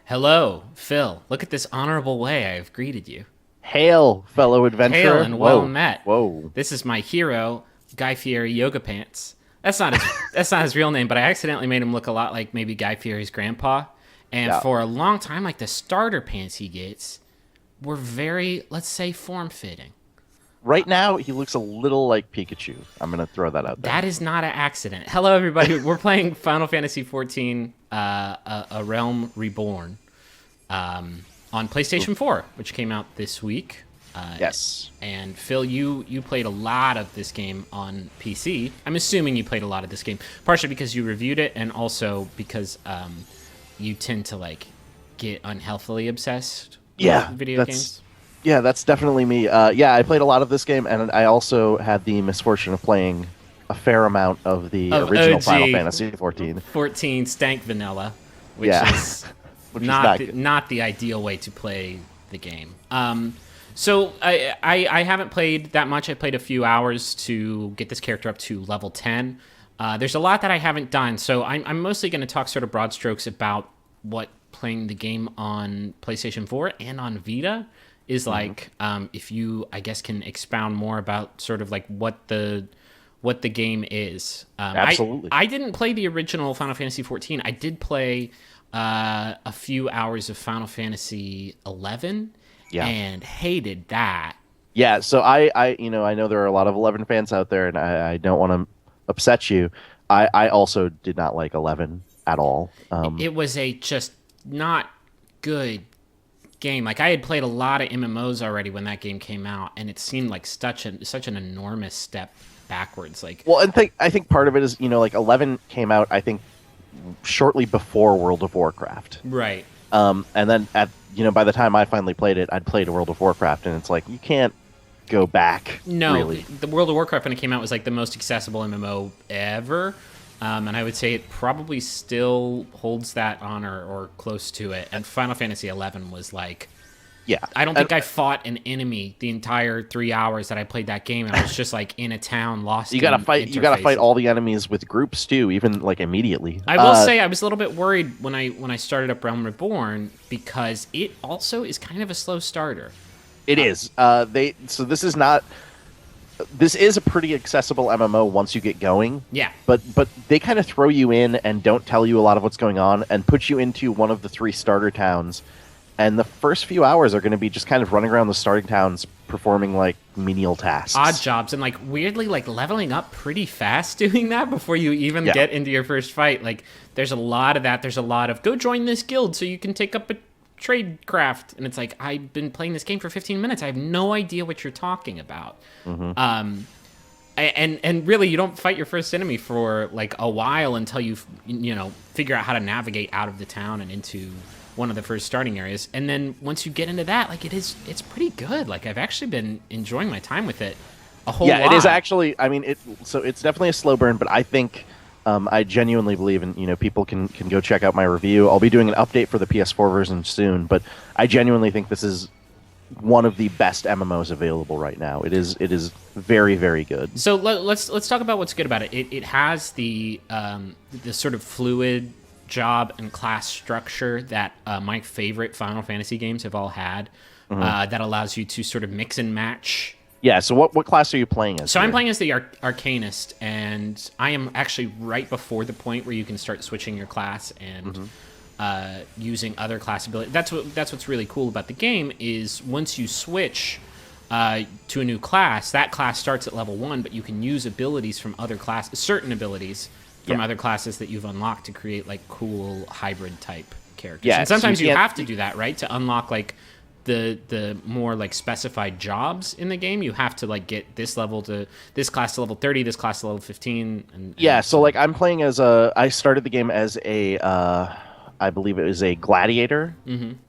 Hello, Phil. Look at this honorable way I have greeted you. Hail, fellow Hail adventurer. and well Whoa, met. whoa. This is my hero, Guy Fieri Yoga Pants. That's not his real name, but I accidentally made him look a lot like maybe Guy Fieri's grandpa. And Yeah. for a long time, like the starter pants he gets were very, let's say, form fitting. Right now, he looks a little like Pikachu. I'm going to throw that out there. That is not an accident. Hello, everybody. We're playing Final Fantasy XIV, a Realm Reborn, on PlayStation 4, which came out this week. Yes. And Phil, you played a lot of this game on PC. I'm assuming you played a lot of this game, partially because you reviewed it, and also because you tend to like get unhealthily obsessed Yeah, with video games. Yeah, that's definitely me. Yeah, I played a lot of this game, and I also had the misfortune of playing a fair amount of the Of original OG Final Fantasy XIV. 14 stank vanilla, which Yeah. is Which is not good. not the ideal way to play the game. So I haven't played that much. I played a few hours to get this character up to level 10. There's a lot that I haven't done, so I'm mostly going to talk sort of broad strokes about what playing the game on PlayStation 4 and on Vita is like. If you, I guess, can expound more about sort of like what the game is. Absolutely. I didn't play the original Final Fantasy XIV. I did play a few hours of Final Fantasy XI. Yeah. And hated that. Yeah, so I know there are a lot of 11 fans out there, and I don't want to upset you. I also did not like 11 at all. It was a just not good game. Like I had played a lot of MMOs already when that game came out, and it seemed like such an enormous step backwards. Like, Well, and I think part of it is, like 11 came out, I think, shortly before World of Warcraft. right. And then by the time I finally played it, I'd played World of Warcraft, and it's like you can't go back. No, really. the World of Warcraft when it came out was like the most accessible MMO ever. And I would say it probably still holds that honor or close to it. And Final Fantasy XI was like, Yeah, I don't think I fought an enemy the entire 3 hours that I played that game. I was just like in a town, lost. You gotta in fight. You gotta fight interfaces. all the enemies with groups too, even like immediately. I will say I was a little bit worried when I started up Realm Reborn because it also is kind of a slow starter. It is. This is not. This is a pretty accessible MMO once you get going. Yeah. But they kind of throw you in and don't tell you a lot of what's going on and put you into one of the 3 starter towns. And the first few hours are going to be just kind of running around the starting towns performing like menial tasks. Odd jobs and like weirdly like leveling up pretty fast doing that before you even get into your first fight. Like there's a lot of that. There's a lot of go join this guild so you can take up a trade craft. And it's like, I've been playing this game for 15 minutes. I have no idea what you're talking about. And really you don't fight your first enemy for like a while until you figure out how to navigate out of the town and into one of the first starting areas. And then once you get into that, like it's pretty good. Like I've actually been enjoying my time with it a whole lot. Yeah, it is actually. I mean, it's definitely a slow burn, but I think I genuinely believe, and people can go check out my review. I'll be doing an update for the PS4 version soon, but I genuinely think this is one of the best MMOs available right now. It is very, very good. So let's talk about what's good about it. It has the sort of fluid job and class structure that my favorite Final Fantasy games have all had. That allows you to sort of mix and match. Yeah. So what class are you playing as? So here? I'm playing as the Arcanist, and I am actually right before the point where you can start switching your class and using other class abilities. That's what's really cool about the game is once you switch to a new class, that class starts at level 1, but you can use abilities from other classes, certain abilities from other classes that you've unlocked to create like cool hybrid type characters. Yeah, And sometimes so you you have to do that, right? To unlock like the more like specified jobs in the game, you have to like get this level to this class to level 30, this class to level 15. And so like I'm playing as I started the game as a I believe it was a gladiator. And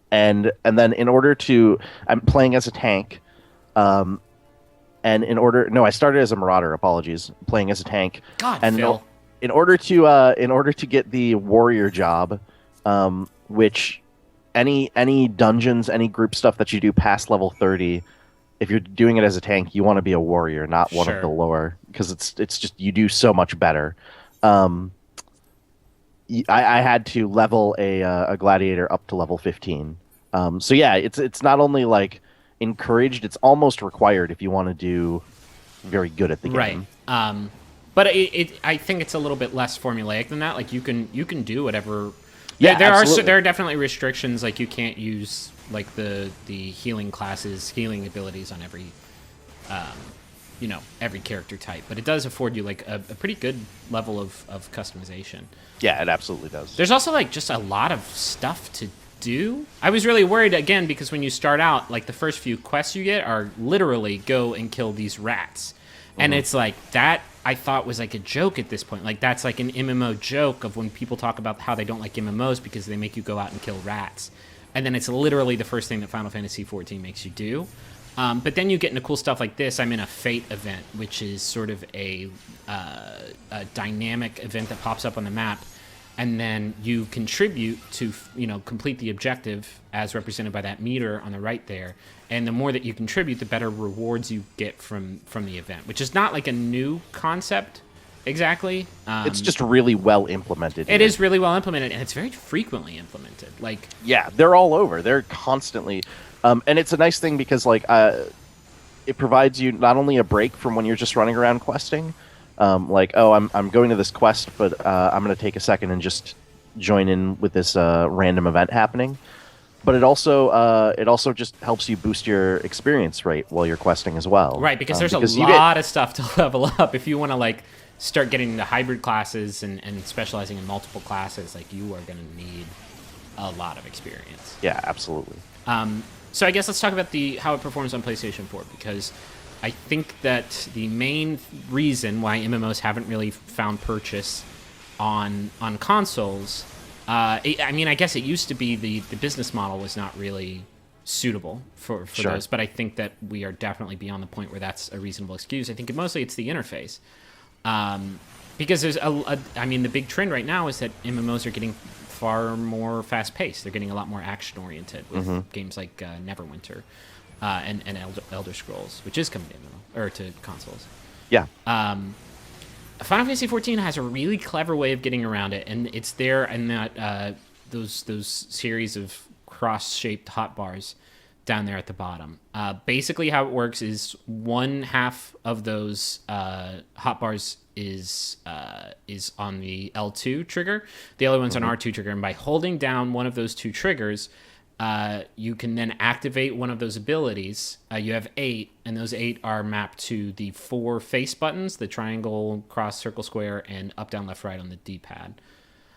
then I'm playing as a tank. And I started as a marauder. Apologies, playing as a tank. God, and Phil. in order to get the warrior job, which any dungeons, any group stuff that you do past level 30, if you're doing it as a tank, you want to be a warrior, not one Sure. of the lower, because it's just you do so much better. I had to level a gladiator up to level 15. So yeah, it's not only like encouraged, it's almost required if you want to do very good at the Right. game. But I think it's a little bit less formulaic than that. Like you can do whatever. Yeah, absolutely. There are definitely restrictions. Like you can't use like the healing classes, healing abilities on every, every character type. But it does afford you like a pretty good level of customization. Yeah, it absolutely does. There's also like just a lot of stuff to do. I was really worried again because when you start out, like the first few quests you get are literally go and kill these rats. And it's like that I thought was like a joke at this point. Like that's like an MMO joke of when people talk about how they don't like MMOs because they make you go out and kill rats. And then it's literally the first thing that Final Fantasy XIV makes you do. But then you get into cool stuff like this. I'm in a Fate event, which is sort of a dynamic event that pops up on the map. And then you contribute to, complete the objective as represented by that meter on the right there. And the more that you contribute, the better rewards you get from the event, which is not like a new concept exactly. It's just really well implemented. It is really well implemented, and it's very frequently implemented. Like, yeah, they're all over. They're constantly, and it's a nice thing because like it provides you not only a break from when you're just running around questing, like I'm going to this quest, but I'm going to take a second and just join in with this random event happening. But it also just helps you boost your experience rate while you're questing as well. Right, because there's a lot of stuff to level up. If you want to like start getting into hybrid classes and specializing in multiple classes, like you are going to need a lot of experience. Yeah, absolutely. So I guess let's talk about how it performs on PlayStation 4, because I think that the main reason why MMOs haven't really found purchase on consoles, I guess it used to be the business model was not really suitable for Sure. those, but I think that we are definitely beyond the point where that's a reasonable excuse. I think mostly it's the interface. Because there's the big trend right now is that MMOs are getting far more fast-paced. They're getting a lot more action-oriented with games like Neverwinter and Elder Scrolls, which is coming to consoles. Yeah. Final Fantasy XIV has a really clever way of getting around it, and it's there in that those series of cross-shaped hotbars down there at the bottom. Basically, how it works is one half of those hotbars is on the L2 trigger. The other one's on R2 trigger, and by holding down one of those two triggers, you can then activate one of those abilities. You have 8, and those 8 are mapped to the 4 face buttons: the triangle, cross, circle, square, and up, down, left, right on the D-pad.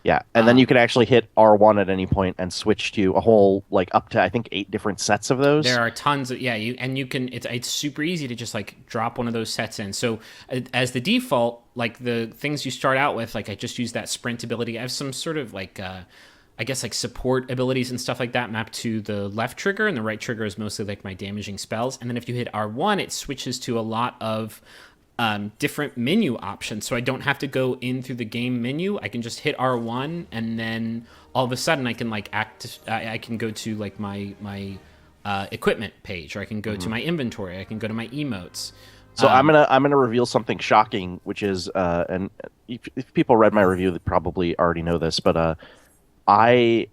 Yeah, and then you can actually hit R1 at any point and switch to a whole, like, up to, I think, 8 different sets of those. There are tons of, you can, it's super easy to just, like, drop one of those sets in. So, as the default, like, the things you start out with, like, I just use that sprint ability. I have some sort of, like, I guess, like, support abilities and stuff like that mapped to the left trigger, and the right trigger is mostly, like, my damaging spells. And then if you hit R1, it switches to a lot of different menu options, so I don't have to go in through the game menu. I can just hit R1, and then all of a sudden I can I can go to like my equipment page, or I can go to my inventory. I can go to my emotes. So I'm gonna reveal something shocking, which is and if people read my review, they probably already know this, but the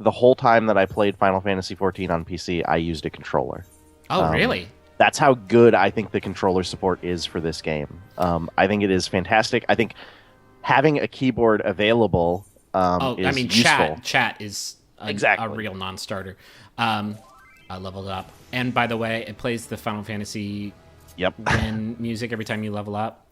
whole time that I played Final Fantasy XIV on PC, I used a controller. Oh, really? That's how good I think the controller support is for this game. I think it is fantastic. I think having a keyboard available is useful. Chat is a real non-starter. I leveled up. And by the way, it plays the Final Fantasy win music every time you level up.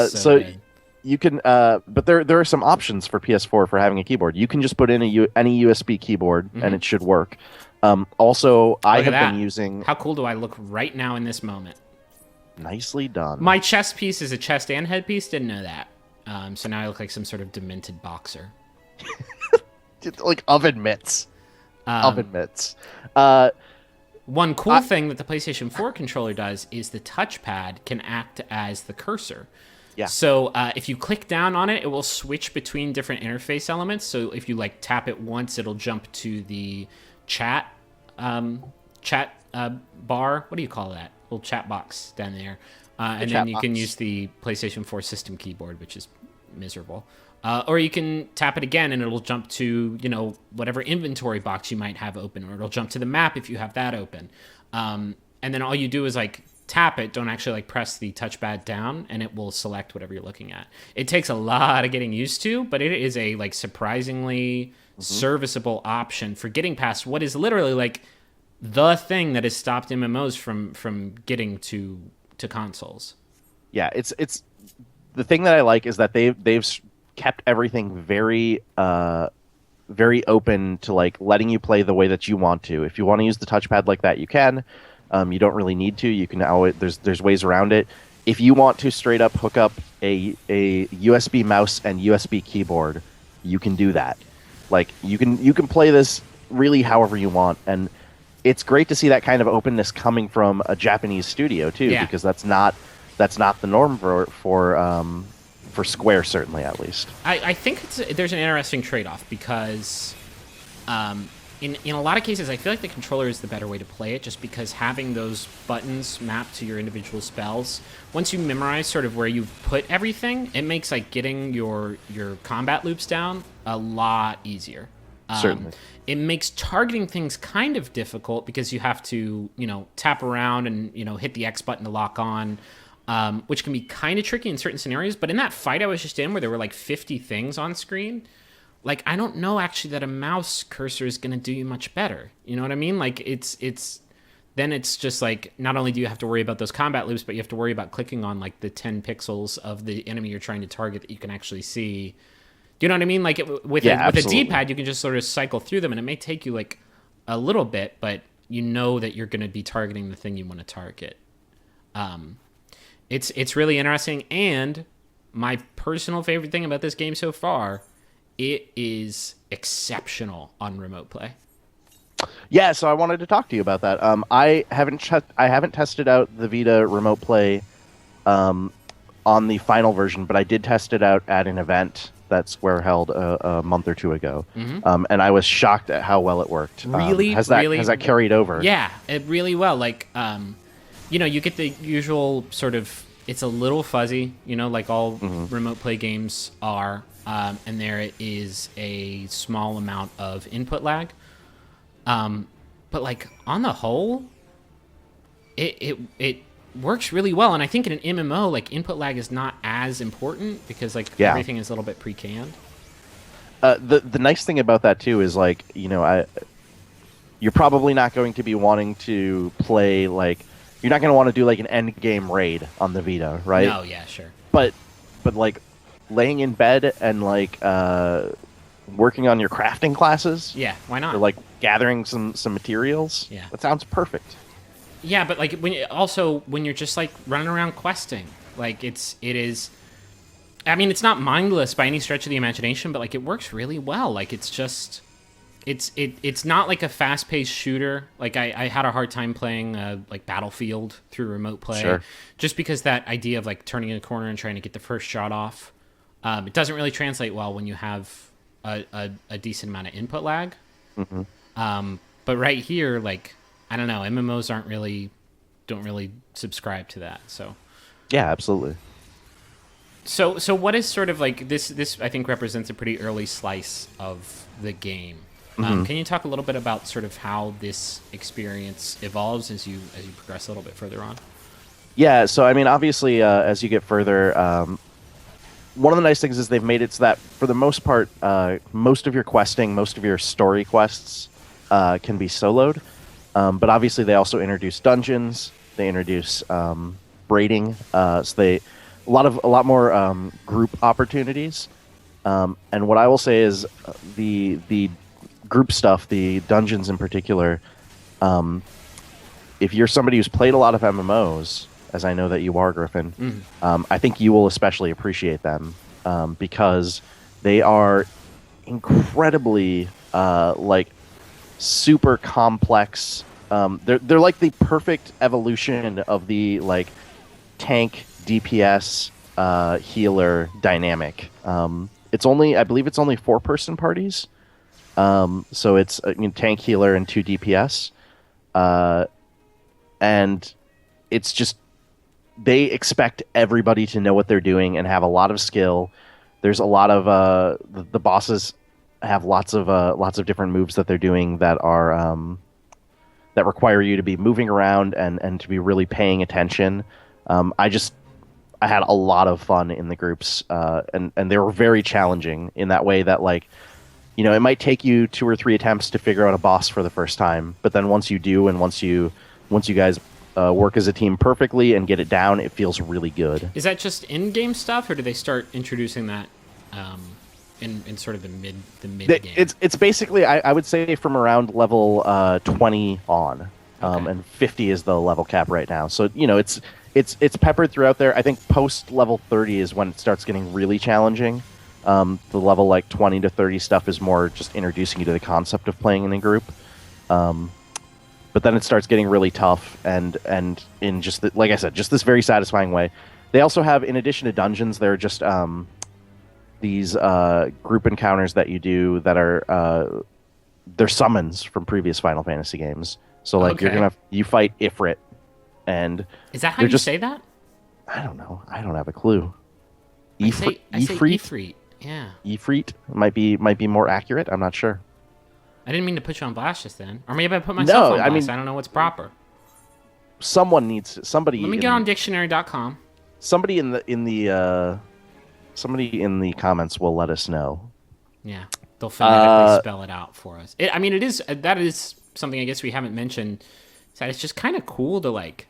So good. You can, but there are some options for PS4 for having a keyboard. You can just put in any USB keyboard and it should work. Also, I have been using... How cool do I look right now in this moment? Nicely done. My chest piece is a chest and headpiece. Didn't know that. So now I look like some sort of demented boxer. Like oven mitts. Oven mitts. One cool thing that the PlayStation 4 controller does is the touchpad can act as the cursor. Yeah. So if you click down on it, it will switch between different interface elements. So if you like tap it once, it'll jump to the chat bar. What do you call that? Little chat box down there. And then you can use the PlayStation 4 system keyboard, which is miserable. Or you can tap it again and it'll jump to, whatever inventory box you might have open, or it'll jump to the map if you have that open. And then all you do is like tap it, don't actually like press the touchpad down, and it will select whatever you're looking at. It takes a lot of getting used to, but it is a like surprisingly serviceable option for getting past what is literally like the thing that has stopped MMOs from getting to consoles. Yeah, it's the thing that I like is that they've kept everything very very open to like letting you play the way that you want to. If you want to use the touchpad like that, you can. You don't really need to. You can there's ways around it. If you want to straight up hook up a USB mouse and USB keyboard, you can do that. Like you can play this really however you want, and it's great to see that kind of openness coming from a Japanese studio too, because that's not the norm for Square, certainly, at least. I think there's an interesting trade-off because in a lot of cases, I feel like the controller is the better way to play it, just because having those buttons mapped to your individual spells, once you memorize sort of where you've put everything, it makes like getting your combat loops down a lot easier. Certainly. It makes targeting things kind of difficult because you have to, tap around and, hit the X button to lock on, which can be kind of tricky in certain scenarios. But in that fight I was just in where there were like 50 things on screen, like, I don't know actually that a mouse cursor is going to do you much better. You know what I mean? Like, it's just like, not only do you have to worry about those combat loops, but you have to worry about clicking on like the 10 pixels of the enemy you're trying to target that you can actually see. Do you know what I mean? Like with a D-pad, you can just sort of cycle through them, and it may take you like a little bit, but you know that you're going to be targeting the thing you want to target. It's really interesting, and my personal favorite thing about this game so far, it is exceptional on remote play. Yeah, so I wanted to talk to you about that. I haven't tested out the Vita remote play on the final version, but I did test it out at an event that Square held a month or two ago, and I was shocked at how well it worked. Has that carried over? Yeah, it really well. Like, you get the usual sort of, it's a little fuzzy, like all remote play games are, and there is a small amount of input lag. But like on the whole, it works really well, and I think in an MMO, like input lag is not as important because like everything is a little bit pre-canned. The nice thing about that too is like you're probably not going to be wanting to play like, you're not going to want to do like an end game raid on the Vita, right? No, yeah, sure. But like laying in bed and like working on your crafting classes, yeah, why not? or like gathering some materials, that sounds perfect. Yeah, but like when you're just like running around questing, like it is. I mean, it's not mindless by any stretch of the imagination, but like it works really well. Like it's just, it's not like a fast-paced shooter. Like I had a hard time playing like Battlefield through remote play, just because that idea of like turning in a corner and trying to get the first shot off, it doesn't really translate well when you have a decent amount of input lag. But right here, like, I don't know, MMOs don't really subscribe to that. So yeah, absolutely. So what is sort of like this I think represents a pretty early slice of the game. Can you talk a little bit about sort of how this experience evolves as you progress a little bit further on? Yeah, so I mean, obviously, as you get further, one of the nice things is they've made it so that for the most part, most of your questing, most of your story quests can be soloed. But obviously, they also introduce dungeons. They introduce raiding. So a lot more group opportunities. And what I will say is the group stuff, the dungeons in particular. If you're somebody who's played a lot of MMOs, as I know that you are, Griffin, I think you will especially appreciate them because they are incredibly like super complex. They're like the perfect evolution of the like tank DPS healer dynamic. I believe it's only 4-person parties. So it's tank healer and 2 DPS. And it's just, they expect everybody to know what they're doing and have a lot of skill. There's a lot of the bosses have lots of different moves that they're doing that are that require you to be moving around and to be really paying attention. I had a lot of fun in the groups, and they were very challenging in that way that, like, it might take you 2 or 3 attempts to figure out a boss for the first time, but then once you do, and once you guys work as a team perfectly and get it down, it feels really good. Is that just in-game stuff, or do they start introducing that in sort of the mid game? It's basically, I would say, from around level 20 on, Okay. and 50 is the level cap right now. So it's peppered throughout there. I think post level 30 is when it starts getting really challenging. The level like 20 to 30 stuff is more just introducing you to the concept of playing in a group. But then it starts getting really tough, and in just like I said, just this very satisfying way. They also have, in addition to dungeons, there are just these group encounters that you do that are they're summons from previous Final Fantasy games. So like you fight Ifrit, and is that how you say that? I don't know. I don't have a clue. I say Ifrit. Yeah. Ifrit might be more accurate. I'm not sure. I didn't mean to put you on blast just then. Or maybe I put myself on blast. I don't know what's proper. Somebody. Let me get on dictionary.com. Somebody in the comments will let us know. Yeah, they'll phonetically spell it out for us. That is something I guess we haven't mentioned. Is that it's just kind of cool to like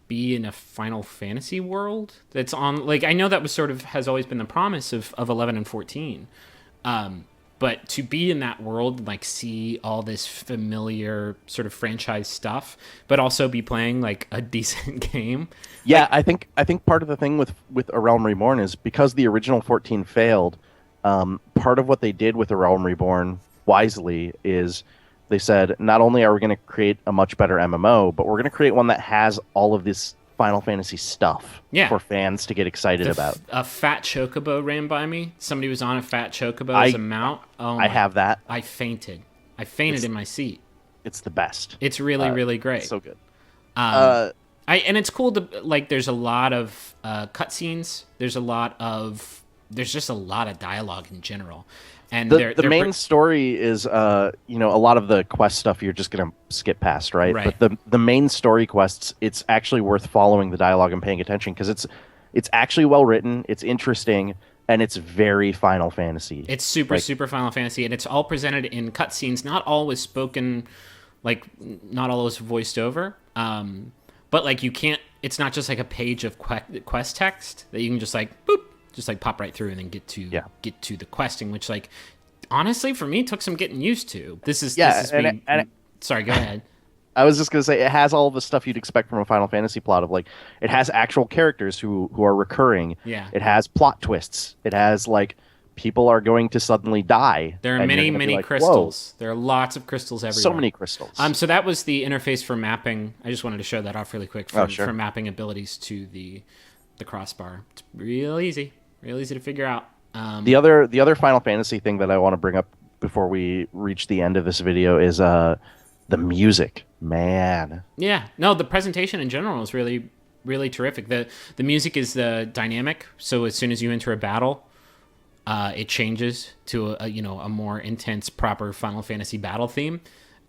be in a Final Fantasy world that's on. Like, I know that was sort of has always been the promise of 11 and 14. But to be in that world and like see all this familiar sort of franchise stuff, but also be playing like a decent game. Yeah, I think part of the thing with A Realm Reborn is because the original 14 failed. Part of what they did with A Realm Reborn wisely is they said, not only are we going to create a much better MMO, but we're going to create one that has all of this Final Fantasy stuff for fans to get excited about. A fat chocobo ran by me. Somebody was on a fat chocobo as a mount. Oh, I have that. I fainted. I fainted in my seat. It's the best. It's really, really great. So good. And it's cool to like. There's a lot of cutscenes. There's just a lot of dialogue in general. And the main story is, a lot of the quest stuff you're just going to skip past, right? But the main story quests, it's actually worth following the dialogue and paying attention because it's actually well written, it's interesting, and it's very Final Fantasy. It's super Final Fantasy, and it's all presented in cutscenes, not always spoken, like not always voiced over. But like you can't. It's not just like a page of quest text that you can just like boop. Just like pop right through and then get to the questing, which like honestly for me took some getting used to. Sorry, go ahead. I was just gonna say it has all the stuff you'd expect from a Final Fantasy plot of like it has actual characters who are recurring. Yeah. It has plot twists. It has like people are going to suddenly die. There are many crystals. Whoa. There are lots of crystals everywhere. So many crystals. So that was the interface for mapping. I just wanted to show that off really quick for mapping abilities to the crossbar. It's real easy to figure out. The other Final Fantasy thing that I want to bring up before we reach the end of this video is the music. Man. Yeah. No, the presentation in general is really, really terrific. The music is dynamic, so as soon as you enter a battle, it changes to a more intense, proper Final Fantasy battle theme.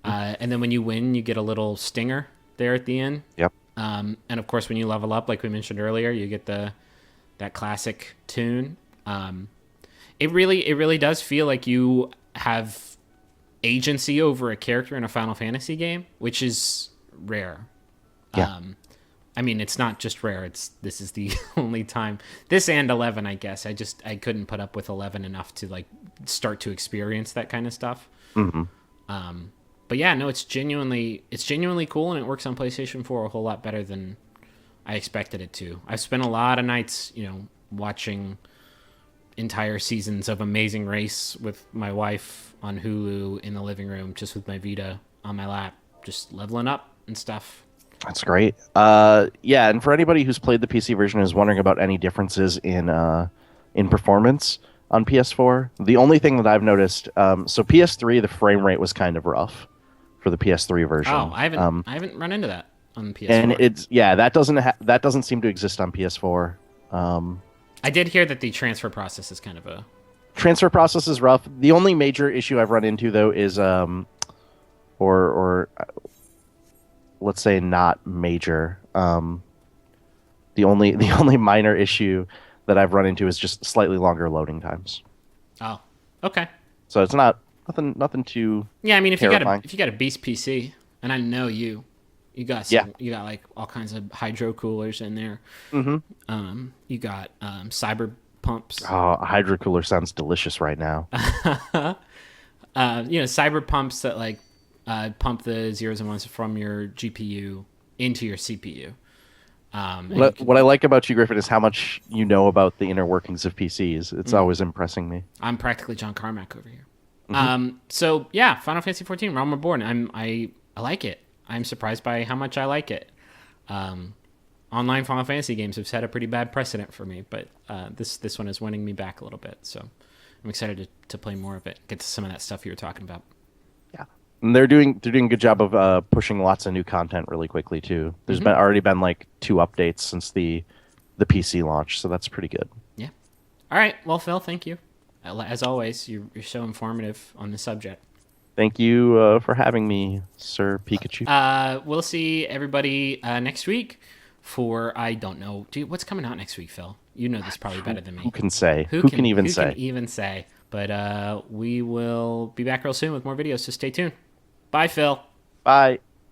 And then when you win, you get a little stinger there at the end. Yep. And of course, when you level up, like we mentioned earlier, you get that classic tune. It really does feel like you have agency over a character in a Final Fantasy game, which is rare. Yeah. It's not just rare. This is the only time. This and 11, I guess. I couldn't put up with 11 enough to like start to experience that kind of stuff. Mm-hmm. But yeah, no, it's genuinely cool, and it works on PlayStation 4 a whole lot better than I expected it to. I've spent a lot of nights, watching entire seasons of Amazing Race with my wife on Hulu in the living room, just with my Vita on my lap, just leveling up and stuff. That's great. And for anybody who's played the PC version and is wondering about any differences in performance on PS4, the only thing that I've noticed, so PS3, the frame rate was kind of rough for the PS3 version. Oh, I haven't run into that on the PS4. And that doesn't seem to exist on PS4. I did hear that the transfer process is kind of a... Transfer process is rough. The only major issue I've run into, though, is or let's say not major. The only minor issue that I've run into is just slightly longer loading times. Oh, okay. So it's nothing too... Yeah, I mean, if terrifying. you got a beast PC, and I know you got you got like all kinds of hydro coolers in there. Mm-hmm. You got cyber pumps. Oh, a hydro cooler sounds delicious right now. Cyber pumps that like pump the zeros and ones from your GPU into your CPU. What I like about you, Griffin, is how much you know about the inner workings of PCs. It's always impressing me. I'm practically John Carmack over here. Mm-hmm. So yeah, Final Fantasy XIV, Realm Reborn. I like it. I'm surprised by how much I like it. Online Final Fantasy games have set a pretty bad precedent for me, but this one is winning me back a little bit. So I'm excited to play more of it. Get to some of that stuff you were talking about. Yeah, and they're doing a good job of pushing lots of new content really quickly too. There's already been like 2 updates since the PC launch, so that's pretty good. Yeah. All right. Well, Phil, thank you. As always, you're so informative on the subject. Thank you for having me, Sir Pikachu. We'll see everybody next week for, I don't know. Dude, what's coming out next week, Phil? You know this probably better than me. Who can say? Who can even say? But we will be back real soon with more videos, so stay tuned. Bye, Phil. Bye.